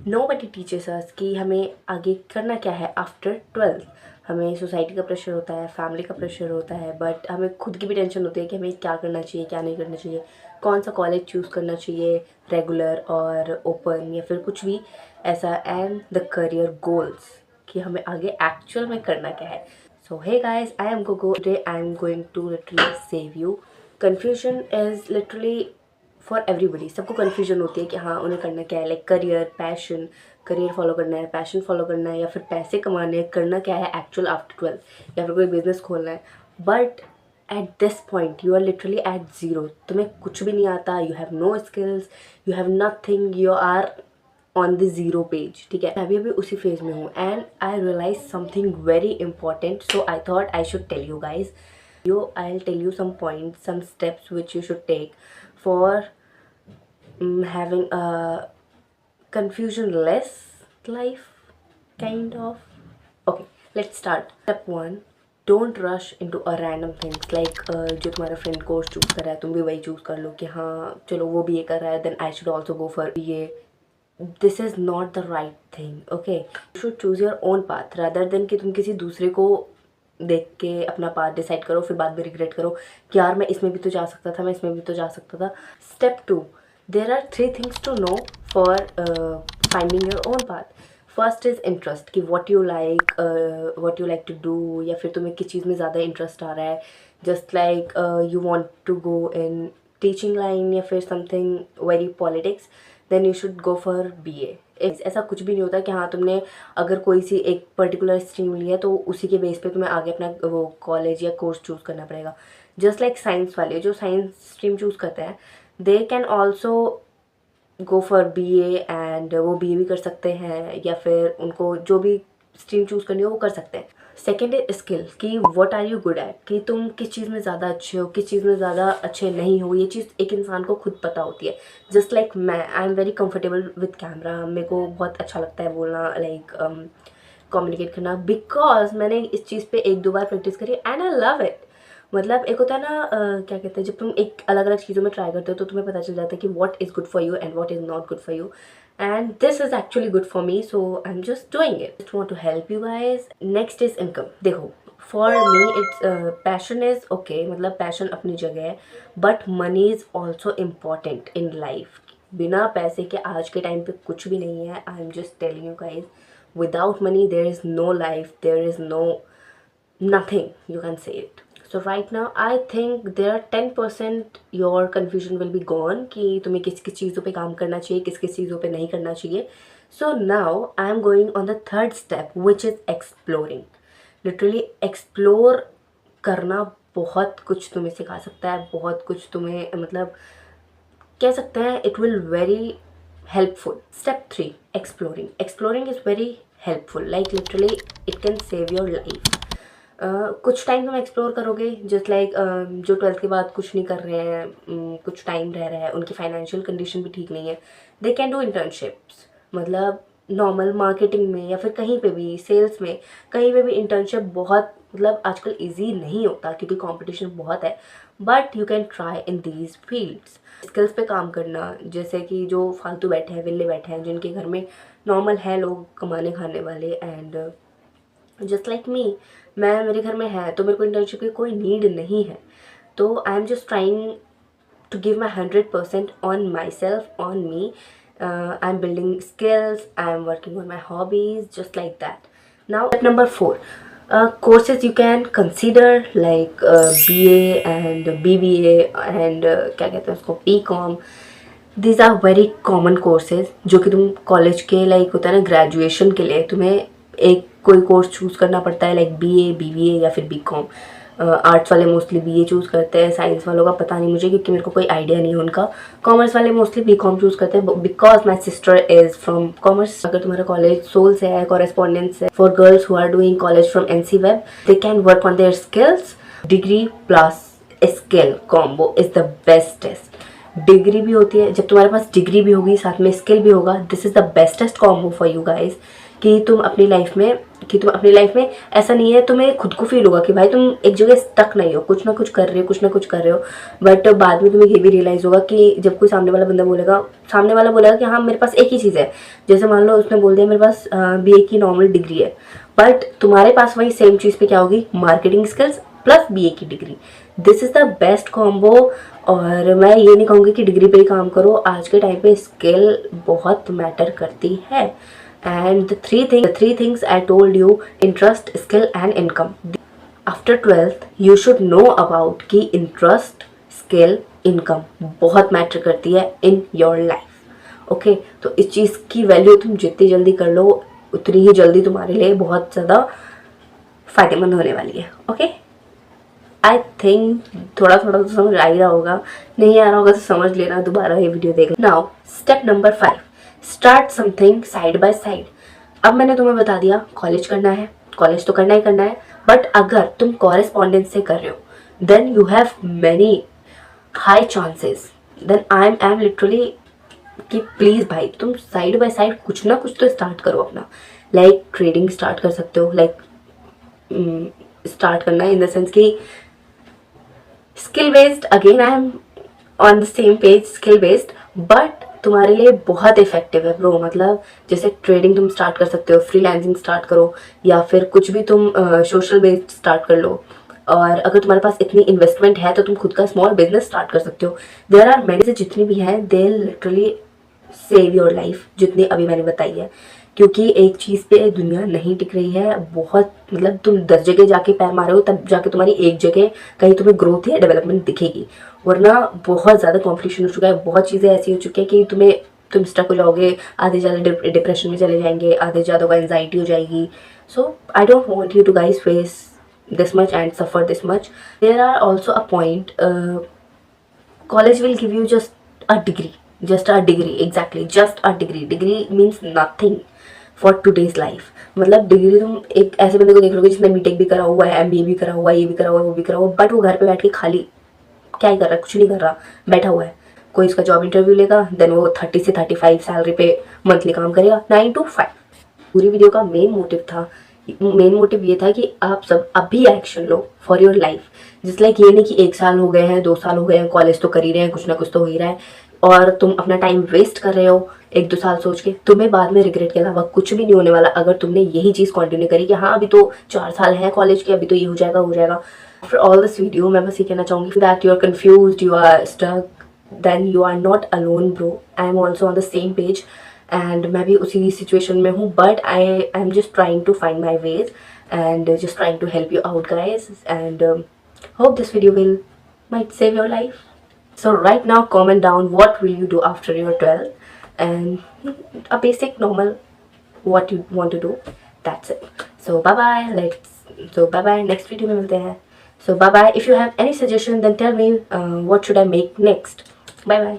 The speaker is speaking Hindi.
नोबडी टीचेस अस कि हमें आगे करना क्या है आफ्टर 12th। हमें सोसाइटी का प्रेशर होता है, फैमिली का प्रेशर होता है, बट हमें खुद की भी टेंशन होती है कि हमें क्या करना चाहिए, क्या नहीं करना चाहिए, कौन सा कॉलेज चूज़ करना चाहिए, रेगुलर और ओपन या फिर कुछ भी ऐसा, एंड द करियर गोल्स कि हमें आगे एक्चुअल में करना क्या है। So hey guys, I am Gogo, today I am going to literally save you. Confusion is literally for everybody. सबको कन्फ्यूजन होती है कि हाँ उन्हें करना क्या है, like career, passion, career follow करना है, पैशन फॉलो करना है, या फिर पैसे कमाने हैं, करना क्या है एक्चुअल आफ्टर 12, या फिर कोई बिजनेस खोलना है। But at this point you are literally at zero. तुम्हें कुछ भी नहीं आता, you have no skills, you have nothing, you are on the zero page. ठीक है, मैं अभी उसी फेज में हूँ and I realise something very important, so I thought I should tell you guys. I'll tell you some points, some steps which you should take for having a confusion less life, kind of. Okay, let's start. Step 1, don't rush into a random things like जो तुम्हारा फ्रेंड कोर्स चूज़ कर रहा है तुम भी वही चूज़ कर लो कि हाँ चलो वो भी ये कर रहा है, then I should also go for ये। This is not the right thing. Okay, you should choose your own path rather than कि तुम किसी दूसरे को देख के अपना पाथ डिसाइड करो, फिर बाद में रिग्रेट करो कि यार मैं इसमें भी तो जा सकता था, मैं इसमें भी तो जा सकता था। Step 2, there are 3 things to know for finding your own path. First is interest कि what you like to do, या फिर तुम्हें किस चीज़ में ज़्यादा इंटरेस्ट आ रहा है। Just like you want to go in teaching line या फिर something very politics, then you should go for BA। ऐसा कुछ भी नहीं होता कि हाँ तुमने अगर कोई सी एक पर्टिकुलर स्ट्रीम ली है तो उसी के बेस पे तुम्हें आगे अपना वो कॉलेज या कोर्स चूज़ करना पड़ेगा। जस्ट लाइक साइंस वाले जो साइंस स्ट्रीम चूज़ करते हैं, they can also go for BA and वो BA भी कर सकते हैं, या फिर उनको जो भी स्ट्रीम चूज़ करनी हो वो कर सकते हैं। सेकेंड है स्किल कि what are you good at, कि तुम किस चीज़ में ज़्यादा अच्छे हो, किस चीज़ में ज़्यादा अच्छे नहीं हो। ये चीज़ एक इंसान को खुद पता होती है। जस्ट लाइक मैं, I am very comfortable with camera, मेरे को बहुत अच्छा लगता है बोलना, लाइक कम्युनिकेट करना, बिकॉज मैंने इस चीज़ पे 1-2 बार प्रैक्टिस करी एंड आई लव इट। मतलब एक होता है ना क्या कहते हैं, जब तुम एक अलग अलग चीज़ों में ट्राई करते हो तो तुम्हें पता चल जाता है कि what is good for you and what is not good for you, and this is actually good for me, so I'm just doing it. Just want to help you guys. Next is income. देखो, for me it's passion is okay, मतलब passion अपनी जगह है, but money is also important in life. बिना पैसे के आज के टाइम पे कुछ भी नहीं है। I'm just telling you guys, without money there is no life, there is no nothing, you can say it. So right now I think there are 10% your confusion will be gone कि तुम्हें किस किस चीज़ों पे काम करना चाहिए, किस किस चीज़ों पे नहीं करना चाहिए। So now I am going on the third step, which is exploring. Literally explore करना बहुत कुछ तुम्हें सिखा सकता है, बहुत कुछ तुम्हें मतलब कह सकते हैं it will very helpful. Step 3, exploring. Exploring is very helpful, like literally it can save your life. कुछ टाइम तुम एक्सप्लोर करोगे, जस्ट लाइक जो 12th के बाद कुछ नहीं कर रहे हैं, कुछ टाइम रह रहा है, उनकी फाइनेंशियल कंडीशन भी ठीक नहीं है, दे कैन डू इंटर्नशिप्स। मतलब नॉर्मल मार्केटिंग में या फिर कहीं पे भी, सेल्स में, कहीं पे भी इंटर्नशिप बहुत मतलब आजकल इजी नहीं होता क्योंकि कंपटीशन बहुत है, but you can try in these fields. Skills पे काम करना, जैसे कि जो फालतू बैठे हैं, विले बैठे हैं, जिनके घर में नॉर्मल है लोग कमाने खाने वाले, एंड जस्ट लाइक मी, मेरे घर में है तो मेरे को इंटर्नशिप की कोई नीड नहीं है। तो I am just trying to give my 100% on my self, on me. I am building skills, I am working on my hobbies, just like that. Now number 4, courses you can consider like BA and BBA and क्या कहते हैं उसको, BCom. These are very common courses जो कि तुम कॉलेज के लाइक होता है ना ग्रेजुएशन के लिए तुम्हें एक कोई कोर्स चूज़ करना पड़ता है, लाइक BA, BBA या फिर BCom. आर्ट्स वाले मोस्टली BA चूज़ करते हैं, साइंस वालों का पता नहीं मुझे क्योंकि मेरे को कोई आइडिया नहीं है उनका। कॉमर्स वाले मोस्टली BCom चूज़ करते हैं because my sister is from commerce. अगर तुम्हारा कॉलेज सोल से है, कॉरेस्पॉन्डेंस है, for girls who are doing college from NC Web, they can work on their skills. Degree plus skill combo is the bestest. Degree भी होती है, जब तुम्हारे पास डिग्री भी होगी साथ में स्किल भी होगा, this is the bestest combo for you guys कि तुम अपनी लाइफ में ऐसा नहीं है, तुम्हें खुद को फील होगा कि भाई तुम एक जगह स्टक नहीं हो, कुछ ना कुछ कर रहे हो, बट बाद में तुम्हें ये भी रियलाइज़ होगा कि जब कोई सामने वाला बोलेगा कि हाँ मेरे पास एक ही चीज़ है, जैसे मान लो उसने बोल दिया मेरे पास BA की नॉर्मल डिग्री है, बट तुम्हारे पास वही सेम चीज़ पे क्या होगी, मार्केटिंग स्किल्स प्लस BA की degree. This is the best combo. और मैं ये नहीं कहूँगी कि डिग्री पे ही काम करो, आज के टाइम पे स्किल बहुत मैटर करती है। And the three things I told you, interest, skill and income. After 12th you should know about कि इंटरेस्ट, स्किल, इनकम बहुत मैटर करती है इन योर लाइफ। ओके, तो इस चीज़ की वैल्यू तुम जितनी जल्दी कर लो उतनी ही जल्दी तुम्हारे लिए बहुत ज़्यादा फायदेमंद होने वाली है। ओके, आई थिंक थोड़ा थोड़ा तो समझ आ ही रहा होगा, नहीं आ रहा होगा तो समझ लेना, दोबारा ये वीडियो देख। Now step number 5, start something side by side. अब मैंने तुम्हें बता दिया कॉलेज करना है, कॉलेज तो करना ही करना है, बट अगर तुम कॉरेस्पॉन्डेंस से कर रहे हो then you have many high chances, then I am literally कि प्लीज़ भाई तुम साइड बाय साइड कुछ ना कुछ तो स्टार्ट करो अपना। लाइक ट्रेडिंग स्टार्ट कर सकते हो, लाइक स्टार्ट करना इन द सेंस कि skill based, again I am on the same page, skill based, but तुम्हारे लिए बहुत इफेक्टिव है ब्रो। मतलब जैसे ट्रेडिंग तुम स्टार्ट कर सकते हो, फ्रीलांसिंग स्टार्ट करो, या फिर कुछ भी तुम सोशल बेस्ड स्टार्ट कर लो। और अगर तुम्हारे पास इतनी इन्वेस्टमेंट है तो तुम खुद का स्मॉल बिजनेस स्टार्ट कर सकते हो। देयर आर मेनी से जितनी भी हैं, they literally save your life, जितनी अभी मैंने बताई है। क्योंकि एक चीज़ पे दुनिया नहीं टिक रही है, बहुत मतलब तुम 10 जगह जाके पैर मारे हो तब जाके तुम्हारी एक जगह कहीं तुम्हें ग्रोथ या डेवलपमेंट दिखेगी, वरना बहुत ज़्यादा कॉम्पिटिशन हो चुका है, बहुत चीज़ें ऐसी हो चुकी है कि तुम स्टक हो जाओगे, आधे ज़्यादा डिप्रेशन में चले जाएंगे, आधे ज़्यादा एंजाइटी हो जाएगी। So I don't want you to guys face this much and suffer this much. There are also a point, college will give you just a degree, exactly, just a degree means nothing for today's life. मतलब डिग्री तुम एक ऐसे बंदे को देख लोगे जिसने बीटेक भी करा हुआ है, MBA भी करा हुआ है, ये भी करा हुआ है, वो भी करा हुआ है, बट वो घर पे बैठ के खाली क्या ही कर रहा है, कुछ नहीं कर रहा, बैठा हुआ है। कोई इसका जॉब इंटरव्यू लेगा, देन वो 30 से 35 सैलरी पे मंथली काम करेगा, 9 to 5। पूरी वीडियो का मेन मोटिव ये था कि आप सब अभी action low for your life. जिस लाइक ये नहीं कि 1 साल हो गए हैं, 2 साल हो गए हैं, कॉलेज तो कर ही रहे हैं, कुछ ना कुछ तो हो ही रहा है, और तुम अपना टाइम वेस्ट कर रहे हो 1-2 साल सोच के, तुम्हें बाद में रिग्रेट के अलावा कुछ भी नहीं होने वाला अगर तुमने यही चीज़ कंटिन्यू करी कि हाँ अभी तो 4 साल है कॉलेज के, अभी तो ये हो जाएगा। आफ्टर ऑल दिस वीडियो मैं बस ये कहना चाहूँगी that you are confused, you are stuck, then you are not alone bro, I am also on the same page and मैं भी उसी सिचुएशन में हूँ, but I am just trying to find my ways and just trying to help you out guys, and hope this video might save your life. So right now comment down what will you do after your 12 and a basic normal what you want to do, that's it. So bye bye, next video में मिलते हैं. So bye bye, if you have any suggestion then tell me what should I make next. Bye bye.